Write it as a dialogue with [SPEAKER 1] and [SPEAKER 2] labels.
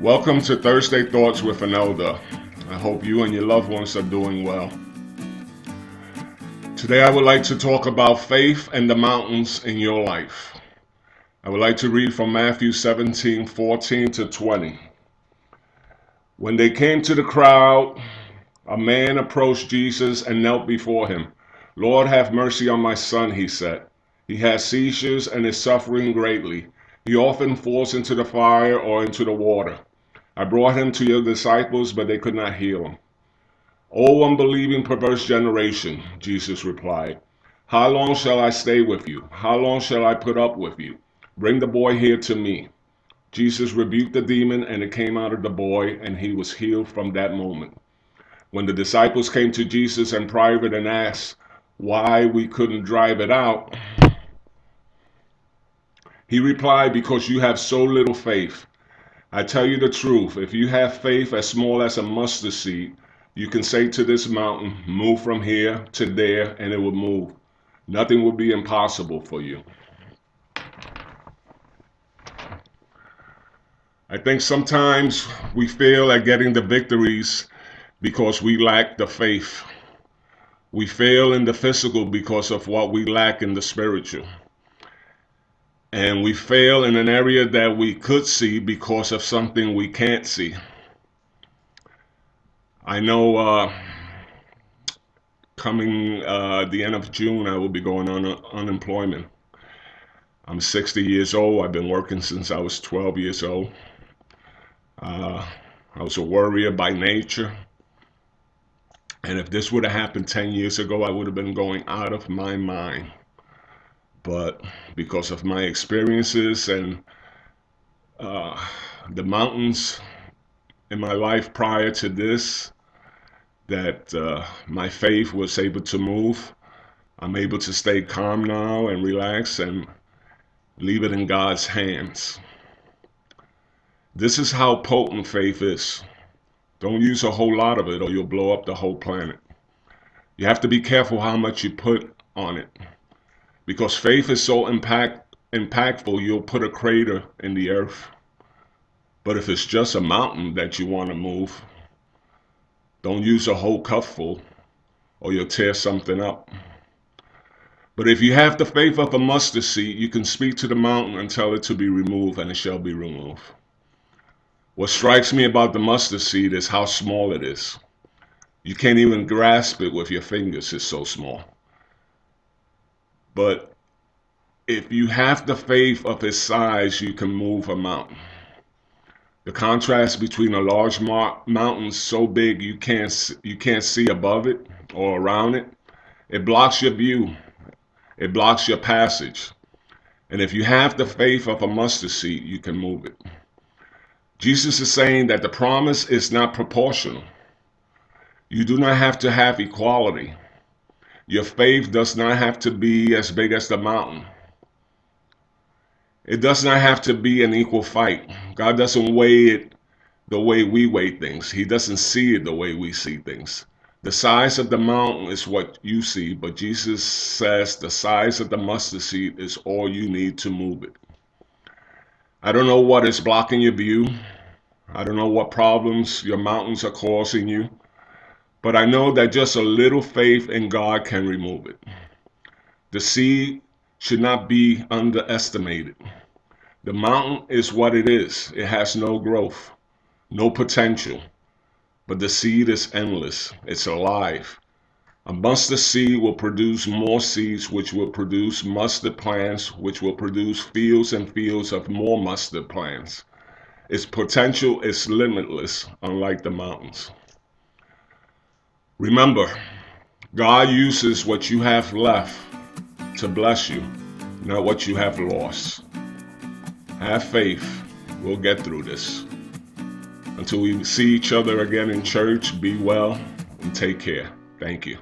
[SPEAKER 1] Welcome to Thursday Thoughts with an Elder. I hope you and your loved ones are doing well. Today I would like to talk about faith and the mountains in your life. I would like to read from Matthew 17:14 to 20. When they came to the crowd, a man approached Jesus and knelt before him. "Lord, have mercy on my son," he said. "He has seizures and is suffering greatly. He often falls into the fire or into the water. I brought him to your disciples, but they could not heal him." "O unbelieving, perverse generation," Jesus replied, "how long shall I stay with you? How long shall I put up with you? Bring the boy here to me." Jesus rebuked the demon, and it came out of the boy, and he was healed from that moment. When the disciples came to Jesus in private and asked why we couldn't drive it out, he replied, "Because you have so little faith. I tell you the truth, if you have faith as small as a mustard seed, you can say to this mountain, 'Move from here to there,' and it will move. Nothing will be impossible for you." I think sometimes we fail at getting the victories because we lack the faith. We fail in the physical because of what we lack in the spiritual. And we fail in an area that we could see because of something we can't see. I know coming the end of June, I will be going on unemployment. I'm 60 years old. I've been working since I was 12 years old. I was a worrier by nature. And if this would have happened 10 years ago, I would have been going out of my mind. But because of my experiences and the mountains in my life prior to this, that my faith was able to move. I'm able to stay calm now and relax and leave it in God's hands. This is how potent faith is. Don't use a whole lot of it or you'll blow up the whole planet. You have to be careful how much you put on it, because faith is so impactful, you'll put a crater in the earth. But if it's just a mountain that you want to move, don't use a whole cupful or you'll tear something up. But if you have the faith of a mustard seed, you can speak to the mountain and tell it to be removed, and it shall be removed. What strikes me about the mustard seed is how small it is. You can't even grasp it with your fingers, it's so small. But if you have the faith of its size, you can move a mountain. The contrast between a large mountain so big you can't see above it or around it, it blocks your view. It blocks your passage. And if you have the faith of a mustard seed, you can move it. Jesus is saying that the promise is not proportional. You do not have to have equality. Your faith does not have to be as big as the mountain. It does not have to be an equal fight. God doesn't weigh it the way we weigh things. He doesn't see it the way we see things. The size of the mountain is what you see, but Jesus says the size of the mustard seed is all you need to move it. I don't know what is blocking your view. I don't know what problems your mountains are causing you, but I know that just a little faith in God can remove it. The seed should not be underestimated. The mountain is what it is. It has no growth, no potential, but the seed is endless. It's alive. A mustard seed will produce more seeds, which will produce mustard plants, which will produce fields and fields of more mustard plants. Its potential is limitless, unlike the mountains. Remember, God uses what you have left to bless you, not what you have lost. Have faith. We'll get through this. Until we see each other again in church, be well and take care. Thank you.